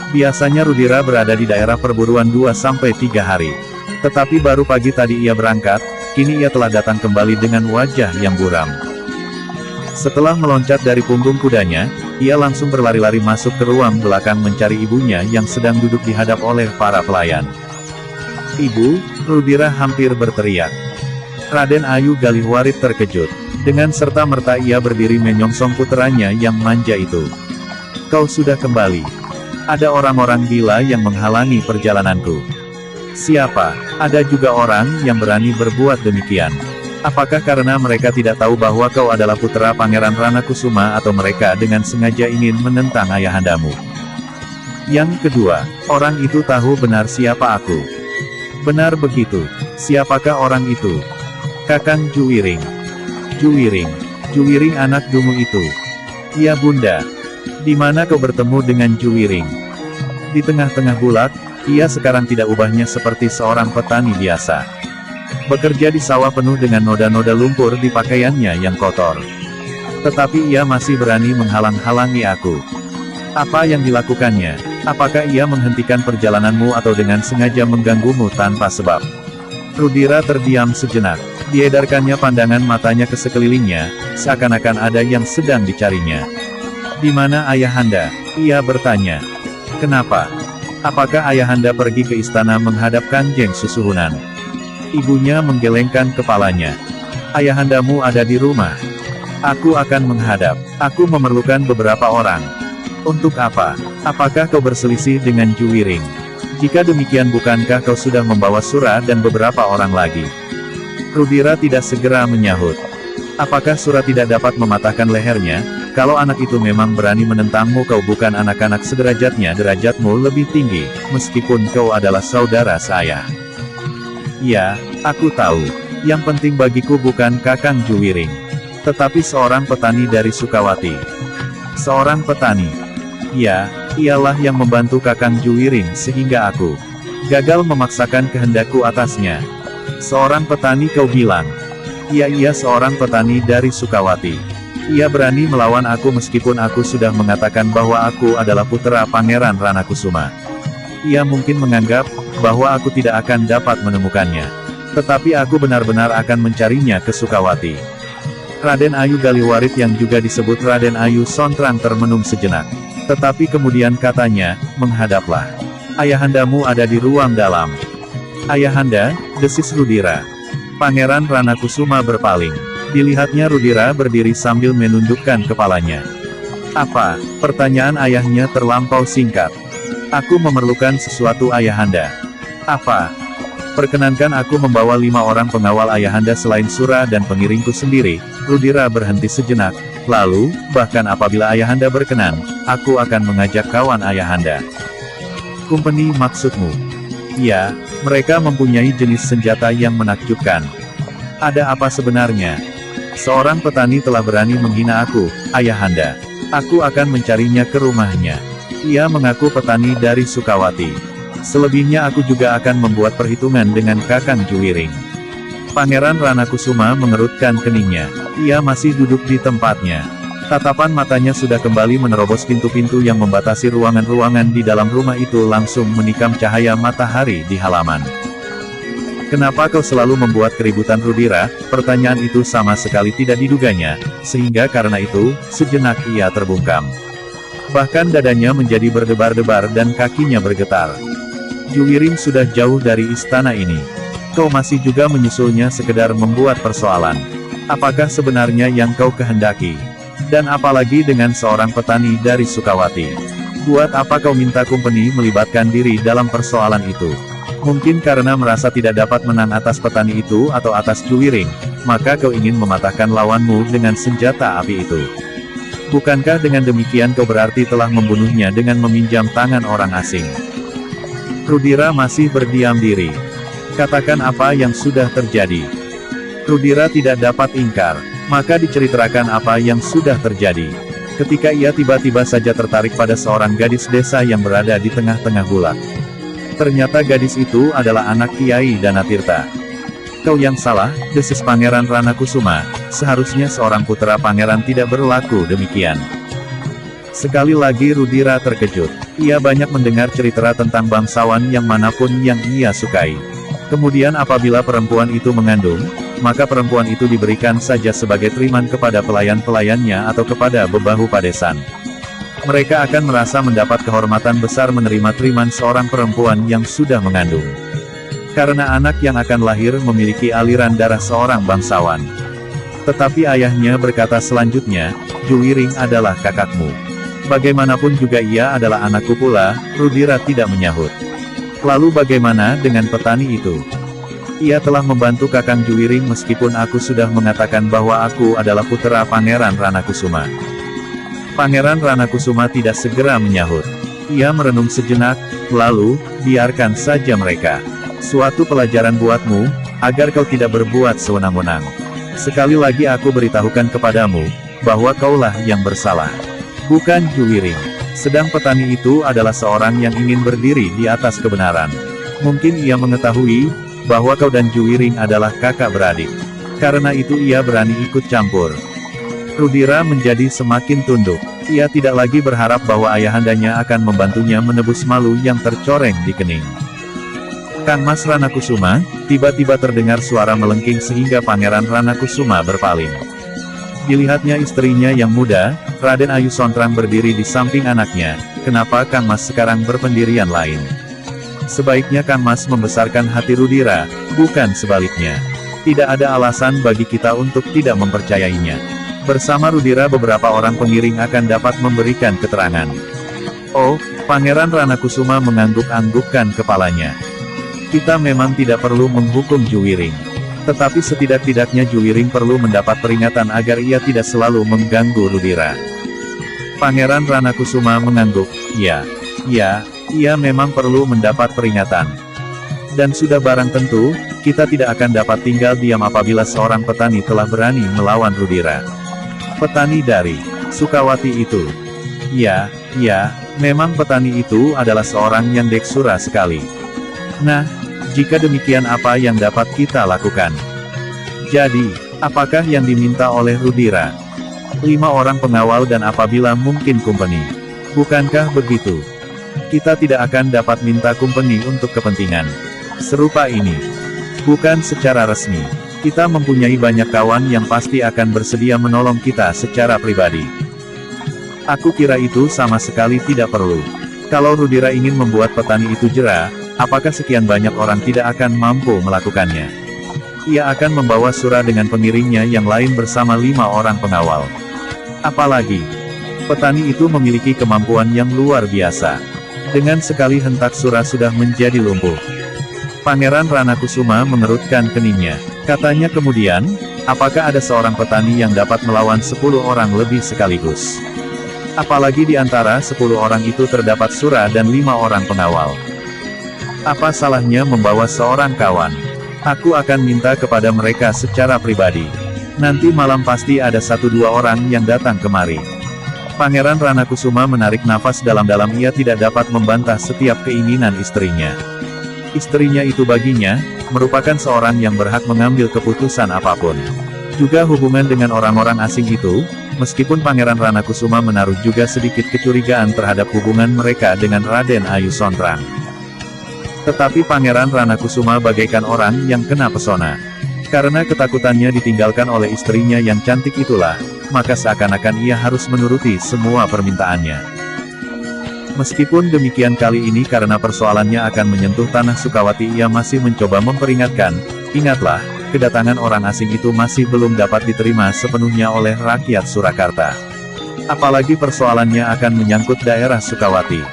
Biasanya Rudira berada di daerah perburuan 2-3 hari. Tetapi baru pagi tadi ia berangkat, kini ia telah datang kembali dengan wajah yang buram. Setelah meloncat dari punggung kudanya, ia langsung berlari-lari masuk ke ruang belakang mencari ibunya yang sedang duduk dihadap oleh para pelayan. "Ibu," Rudira hampir berteriak. Raden Ayu Galihwarit terkejut. Dengan serta-merta ia berdiri menyongsong puteranya yang manja itu. "Kau sudah kembali. Ada orang-orang gila yang menghalangi perjalananku." "Siapa? Ada juga orang yang berani berbuat demikian. Apakah karena mereka tidak tahu bahwa kau adalah putra Pangeran Ranakusuma atau mereka dengan sengaja ingin menentang ayahandamu?" Yang kedua, orang itu tahu benar siapa aku. "Benar begitu. Siapakah orang itu?" "Kakang Juwiring." "Juwiring? Juwiring anak dungu itu?" "Ya Bunda." "Di mana kau bertemu dengan Juwiring?" "Di tengah-tengah Bulak. Ia sekarang tidak ubahnya seperti seorang petani biasa. Bekerja di sawah penuh dengan noda-noda lumpur di pakaiannya yang kotor. Tetapi ia masih berani menghalang-halangi aku. Apa yang dilakukannya? Apakah ia menghentikan perjalananmu atau dengan sengaja mengganggumu tanpa sebab?" Rudira terdiam sejenak. Diedarkannya pandangan matanya ke sekelilingnya, seakan-akan ada yang sedang dicarinya. "Di mana ayahanda?" ia bertanya. "Kenapa? Apakah ayahanda pergi ke istana menghadap Kanjeng Susuhunan?" Ibunya menggelengkan kepalanya. "Ayahandamu ada di rumah. Aku akan menghadap. Aku memerlukan beberapa orang." "Untuk apa? Apakah kau berselisih dengan Juwiring? Jika demikian bukankah kau sudah membawa Sura dan beberapa orang lagi?" Rudira tidak segera menyahut. "Apakah Sura tidak dapat mematahkan lehernya? Kalau anak itu memang berani menentangmu, kau bukan anak-anak sederajatnya, derajatmu lebih tinggi, meskipun kau adalah saudara saya." "Ya, aku tahu. Yang penting bagiku bukan Kakang Juwiring, tetapi seorang petani dari Sukawati." "Seorang petani?" "Ya, ialah yang membantu Kakang Juwiring sehingga aku gagal memaksakan kehendakku atasnya." "Seorang petani kau bilang?" Ia seorang petani dari Sukawati. Ia berani melawan aku meskipun aku sudah mengatakan bahwa aku adalah putra Pangeran Ranakusuma. Ia mungkin menganggap bahwa aku tidak akan dapat menemukannya. Tetapi aku benar-benar akan mencarinya ke Sukawati." Raden Ayu Galihwarit yang juga disebut Raden Ayu Sontrang termenung sejenak. Tetapi kemudian katanya, "Menghadaplah. Ayahandamu ada di ruang dalam." "Ayahanda," desis Rudira. Pangeran Ranakusuma berpaling. Dilihatnya Rudira berdiri sambil menundukkan kepalanya. "Apa?" Pertanyaan ayahnya terlampau singkat. "Aku memerlukan sesuatu ayahanda." "Apa?" "Perkenankan aku membawa 5 orang pengawal ayahanda selain Sura dan pengiringku sendiri." Rudira berhenti sejenak. "Lalu, bahkan apabila ayahanda berkenan, aku akan mengajak kawan ayahanda." "Kumpeni maksudmu?" "Ya, mereka mempunyai jenis senjata yang menakjubkan." "Ada apa sebenarnya?" "Seorang petani telah berani menghina aku, ayahanda. Aku akan mencarinya ke rumahnya. Ia mengaku petani dari Sukawati. Selebihnya aku juga akan membuat perhitungan dengan Kakang Juwiring." Pangeran Ranakusuma mengerutkan keningnya. Ia masih duduk di tempatnya. Tatapan matanya sudah kembali menerobos pintu-pintu yang membatasi ruangan-ruangan di dalam rumah itu langsung menikam cahaya matahari di halaman. "Kenapa kau selalu membuat keributan Rudira?" Pertanyaan itu sama sekali tidak diduganya, sehingga karena itu, sejenak ia terbungkam. Bahkan dadanya menjadi berdebar-debar dan kakinya bergetar. "Juwiring sudah jauh dari istana ini. Kau masih juga menyusulnya sekedar membuat persoalan. Apakah sebenarnya yang kau kehendaki? Dan apalagi dengan seorang petani dari Sukawati. Buat apa kau minta Kumpeni melibatkan diri dalam persoalan itu? Mungkin karena merasa tidak dapat menang atas petani itu atau atas Juwiring, maka kau ingin mematahkan lawanmu dengan senjata api itu. Bukankah dengan demikian kau berarti telah membunuhnya dengan meminjam tangan orang asing?" Rudira masih berdiam diri. "Katakan apa yang sudah terjadi." Rudira tidak dapat ingkar. Maka diceritakan apa yang sudah terjadi. Ketika ia tiba-tiba saja tertarik pada seorang gadis desa yang berada di tengah-tengah bulak. Ternyata gadis itu adalah anak Kiai Danatirta. Kau yang salah, desis Pangeran Ranakusuma, seharusnya seorang putra pangeran tidak berlaku demikian. Sekali lagi Rudira terkejut. Ia banyak mendengar cerita tentang bangsawan yang manapun yang ia sukai. Kemudian apabila perempuan itu mengandung, maka perempuan itu diberikan saja sebagai triman kepada pelayan-pelayannya atau kepada bebahu padesan. Mereka akan merasa mendapat kehormatan besar menerima triman seorang perempuan yang sudah mengandung. Karena anak yang akan lahir memiliki aliran darah seorang bangsawan. Tetapi ayahnya berkata selanjutnya, Juwiring adalah kakakmu. Bagaimanapun juga ia adalah anakku pula, Rudira tidak menyahut. Lalu bagaimana dengan petani itu? Ia telah membantu Kakang Juwiring meskipun aku sudah mengatakan bahwa aku adalah putra Pangeran Ranakusuma. Pangeran Ranakusuma tidak segera menyahut. Ia merenung sejenak, lalu, biarkan saja mereka. Suatu pelajaran buatmu, agar kau tidak berbuat sewenang-wenang. Sekali lagi aku beritahukan kepadamu, bahwa kaulah yang bersalah. Bukan Juwiring. Sedang petani itu adalah seorang yang ingin berdiri di atas kebenaran. Mungkin ia mengetahui, bahwa kau dan Juwiring adalah kakak beradik. Karena itu ia berani ikut campur. Rudira menjadi semakin tunduk. Ia tidak lagi berharap bahwa ayahandanya akan membantunya menebus malu yang tercoreng di kening. Kang Mas Ranakusuma, tiba-tiba terdengar suara melengking sehingga Pangeran Ranakusuma berpaling. Dilihatnya istrinya yang muda, Raden Ayu Sontrang berdiri di samping anaknya. Kenapa Kang Mas sekarang berpendirian lain? Sebaiknya Kang Mas membesarkan hati Rudira, bukan sebaliknya. Tidak ada alasan bagi kita untuk tidak mempercayainya. Bersama Rudira beberapa orang pengiring akan dapat memberikan keterangan. Oh, Pangeran Ranakusuma mengangguk-anggukkan kepalanya. Kita memang tidak perlu menghukum Juwiring. Tetapi setidak-tidaknya Juwiring perlu mendapat peringatan agar ia tidak selalu mengganggu Rudira. Pangeran Ranakusuma mengangguk, ya, ia memang perlu mendapat peringatan. Dan sudah barang tentu, kita tidak akan dapat tinggal diam apabila seorang petani telah berani melawan Rudira. Petani dari Sukawati itu. Ya, memang petani itu adalah seorang yang deksura sekali. Nah, jika demikian apa yang dapat kita lakukan? Jadi, apakah yang diminta oleh Rudira? 5 orang pengawal dan apabila mungkin kumpeni. Bukankah begitu? Kita tidak akan dapat minta kumpeni untuk kepentingan serupa ini. Bukan secara resmi. Kita mempunyai banyak kawan yang pasti akan bersedia menolong kita secara pribadi. Aku kira itu sama sekali tidak perlu. Kalau Rudira ingin membuat petani itu jera, apakah sekian banyak orang tidak akan mampu melakukannya? Ia akan membawa Sura dengan pengiringnya yang lain bersama 5 orang pengawal. Apalagi, petani itu memiliki kemampuan yang luar biasa. Dengan sekali hentak Sura sudah menjadi lumpuh. Pangeran Ranakusuma mengerutkan keningnya. Katanya kemudian, apakah ada seorang petani yang dapat melawan 10 orang lebih sekaligus? Apalagi di antara 10 orang itu terdapat Sura dan 5 orang pengawal. Apa salahnya membawa seorang kawan? Aku akan minta kepada mereka secara pribadi. Nanti malam pasti ada 1-2 orang yang datang kemari. Pangeran Ranakusuma menarik nafas dalam-dalam. Ia tidak dapat membantah setiap keinginan istrinya. Istrinya itu baginya, merupakan seorang yang berhak mengambil keputusan apapun. Juga hubungan dengan orang-orang asing itu, meskipun Pangeran Ranakusuma menaruh juga sedikit kecurigaan terhadap hubungan mereka dengan Raden Ayu Sontrang. Tetapi Pangeran Ranakusuma bagaikan orang yang kena pesona. Karena ketakutannya ditinggalkan oleh istrinya yang cantik itulah, maka seakan-akan ia harus menuruti semua permintaannya. Meskipun demikian kali ini karena persoalannya akan menyentuh tanah Sukawati ia masih mencoba memperingatkan, ingatlah, kedatangan orang asing itu masih belum dapat diterima sepenuhnya oleh rakyat Surakarta. Apalagi persoalannya akan menyangkut daerah Sukawati.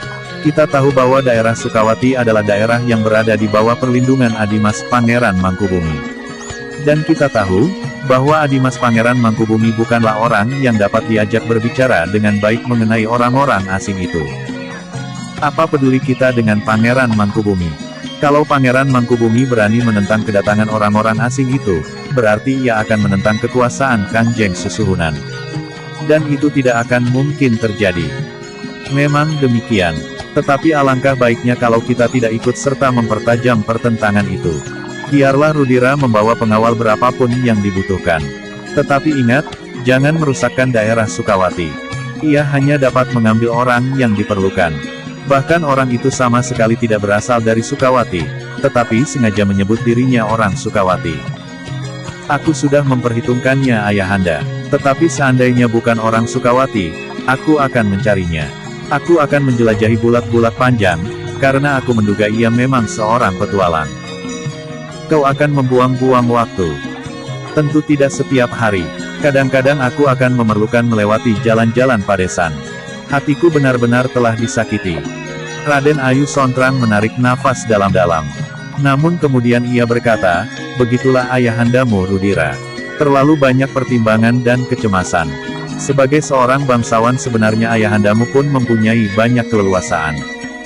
Kita tahu bahwa daerah Sukawati adalah daerah yang berada di bawah perlindungan Adimas Pangeran Mangkubumi. Dan kita tahu, bahwa Adimas Pangeran Mangkubumi bukanlah orang yang dapat diajak berbicara dengan baik mengenai orang-orang asing itu. Apa peduli kita dengan Pangeran Mangkubumi? Kalau Pangeran Mangkubumi berani menentang kedatangan orang-orang asing itu, berarti ia akan menentang kekuasaan Kanjeng Susuhunan. Dan itu tidak akan mungkin terjadi. Memang demikian. Tetapi alangkah baiknya kalau kita tidak ikut serta mempertajam pertentangan itu. Biarlah Rudira membawa pengawal berapapun yang dibutuhkan. Tetapi ingat, jangan merusakkan daerah Sukawati. Ia hanya dapat mengambil orang yang diperlukan. Bahkan orang itu sama sekali tidak berasal dari Sukawati, tetapi sengaja menyebut dirinya orang Sukawati. Aku sudah memperhitungkannya ayahanda. Tetapi seandainya bukan orang Sukawati, aku akan mencarinya. Aku akan menjelajahi bulat-bulat panjang, karena aku menduga ia memang seorang petualang. Kau akan membuang-buang waktu. Tentu tidak setiap hari. Kadang-kadang aku akan memerlukan melewati jalan-jalan padesan. Hatiku benar-benar telah disakiti. Raden Ayu Sontrang menarik nafas dalam-dalam. Namun kemudian ia berkata, begitulah ayahandamu Rudira. Terlalu banyak pertimbangan dan kecemasan. Sebagai seorang bangsawan sebenarnya ayahandamu pun mempunyai banyak keleluasaan.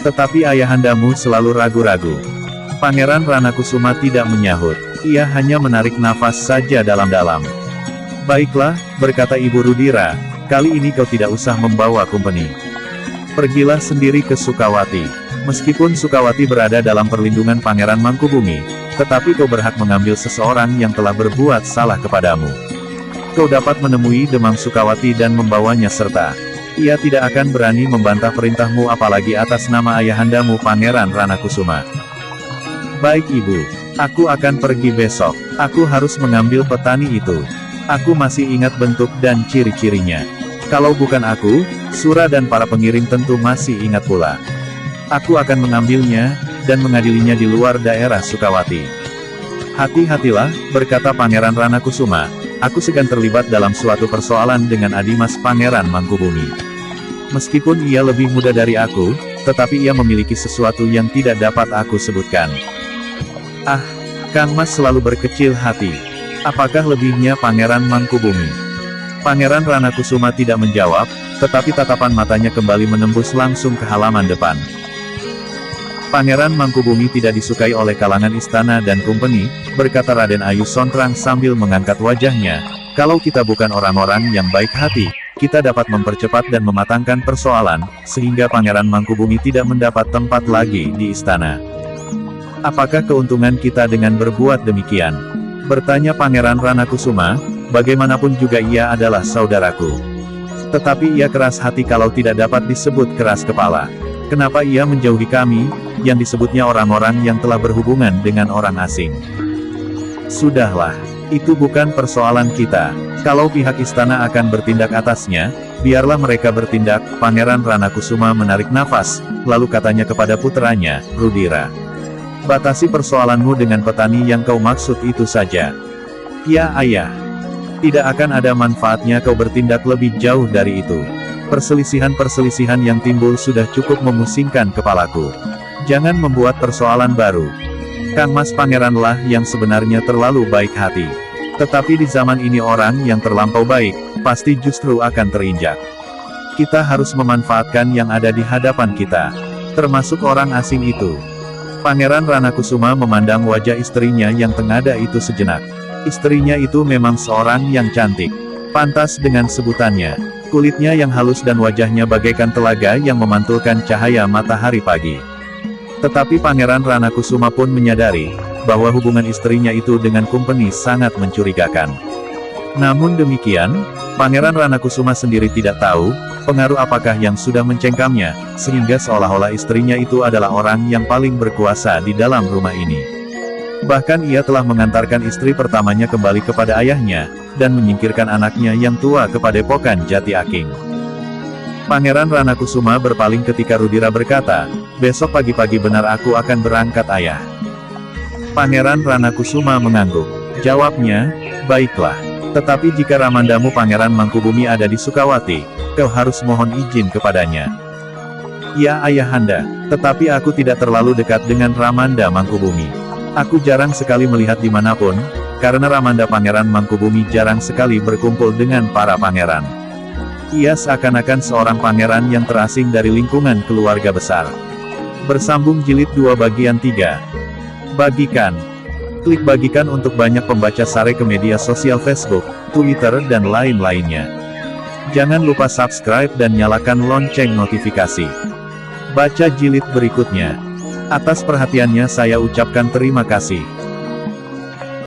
Tetapi ayahandamu selalu ragu-ragu. Pangeran Ranakusuma tidak menyahut. Ia hanya menarik nafas saja dalam-dalam. Baiklah, berkata Ibu Rudira, kali ini kau tidak usah membawa kumpeni. Pergilah sendiri ke Sukawati. Meskipun Sukawati berada dalam perlindungan Pangeran Mangkubumi, tetapi kau berhak mengambil seseorang yang telah berbuat salah kepadamu. Kau dapat menemui Demang Sukawati dan membawanya serta. Ia tidak akan berani membantah perintahmu apalagi atas nama ayahandamu Pangeran Ranakusuma. Baik Ibu, aku akan pergi besok. Aku harus mengambil petani itu. Aku masih ingat bentuk dan ciri-cirinya. Kalau bukan aku, Sura dan para pengiring tentu masih ingat pula. Aku akan mengambilnya, dan mengadilinya di luar daerah Sukawati. Hati-hatilah, berkata Pangeran Ranakusuma, aku segan terlibat dalam suatu persoalan dengan Adimas Pangeran Mangkubumi. Meskipun ia lebih muda dari aku, tetapi ia memiliki sesuatu yang tidak dapat aku sebutkan. Ah, Kang Mas selalu berkecil hati. Apakah lebihnya Pangeran Mangkubumi? Pangeran Ranakusuma tidak menjawab, tetapi tatapan matanya kembali menembus langsung ke halaman depan. Pangeran Mangkubumi tidak disukai oleh kalangan istana dan kumpeni, berkata Raden Ayu Sontrang sambil mengangkat wajahnya. Kalau kita bukan orang-orang yang baik hati, kita dapat mempercepat dan mematangkan persoalan, sehingga Pangeran Mangkubumi tidak mendapat tempat lagi di istana. Apakah keuntungan kita dengan berbuat demikian? Bertanya Pangeran Ranakusuma, bagaimanapun juga ia adalah saudaraku. Tetapi ia keras hati kalau tidak dapat disebut keras kepala. Kenapa ia menjauhi kami, yang disebutnya orang-orang yang telah berhubungan dengan orang asing? Sudahlah, itu bukan persoalan kita. Kalau pihak istana akan bertindak atasnya, biarlah mereka bertindak. Pangeran Ranakusuma menarik nafas, lalu katanya kepada puteranya, Rudira. Batasi persoalanmu dengan petani yang kau maksud itu saja. Ya ayah. Tidak akan ada manfaatnya kau bertindak lebih jauh dari itu. Perselisihan-perselisihan yang timbul sudah cukup memusingkan kepalaku. Jangan membuat persoalan baru. Kang Mas Pangeranlah yang sebenarnya terlalu baik hati. Tetapi di zaman ini orang yang terlampau baik, pasti justru akan terinjak. Kita harus memanfaatkan yang ada di hadapan kita. Termasuk orang asing itu. Pangeran Ranakusuma memandang wajah istrinya yang tengada itu sejenak. Istrinya itu memang seorang yang cantik. Pantas dengan sebutannya. Kulitnya yang halus dan wajahnya bagaikan telaga yang memantulkan cahaya matahari pagi. Tetapi Pangeran Ranakusuma pun menyadari, bahwa hubungan istrinya itu dengan kumpeni sangat mencurigakan. Namun demikian, Pangeran Ranakusuma sendiri tidak tahu, pengaruh apakah yang sudah mencengkamnya, sehingga seolah-olah istrinya itu adalah orang yang paling berkuasa di dalam rumah ini. Bahkan ia telah mengantarkan istri pertamanya kembali kepada ayahnya, dan menyingkirkan anaknya yang tua ke padepokan Jati Aking. Pangeran Ranakusuma berpaling ketika Rudira berkata, besok pagi-pagi benar aku akan berangkat ayah. Pangeran Ranakusuma mengangguk. Jawabnya, baiklah. Tetapi jika ramandamu Pangeran Mangkubumi ada di Sukawati, kau harus mohon izin kepadanya. Ya ayahanda, tetapi aku tidak terlalu dekat dengan Ramanda Mangkubumi. Aku jarang sekali melihat dimanapun, karena Ramanda Pangeran Mangkubumi jarang sekali berkumpul dengan para pangeran. Ia seakan-akan seorang pangeran yang terasing dari lingkungan keluarga besar. Bersambung jilid 2 bagian 3. Bagikan. Klik bagikan untuk banyak pembaca Sare ke media sosial Facebook, Twitter dan lain-lainnya. Jangan lupa subscribe dan nyalakan lonceng notifikasi. Baca jilid berikutnya. Atas perhatiannya saya ucapkan terima kasih.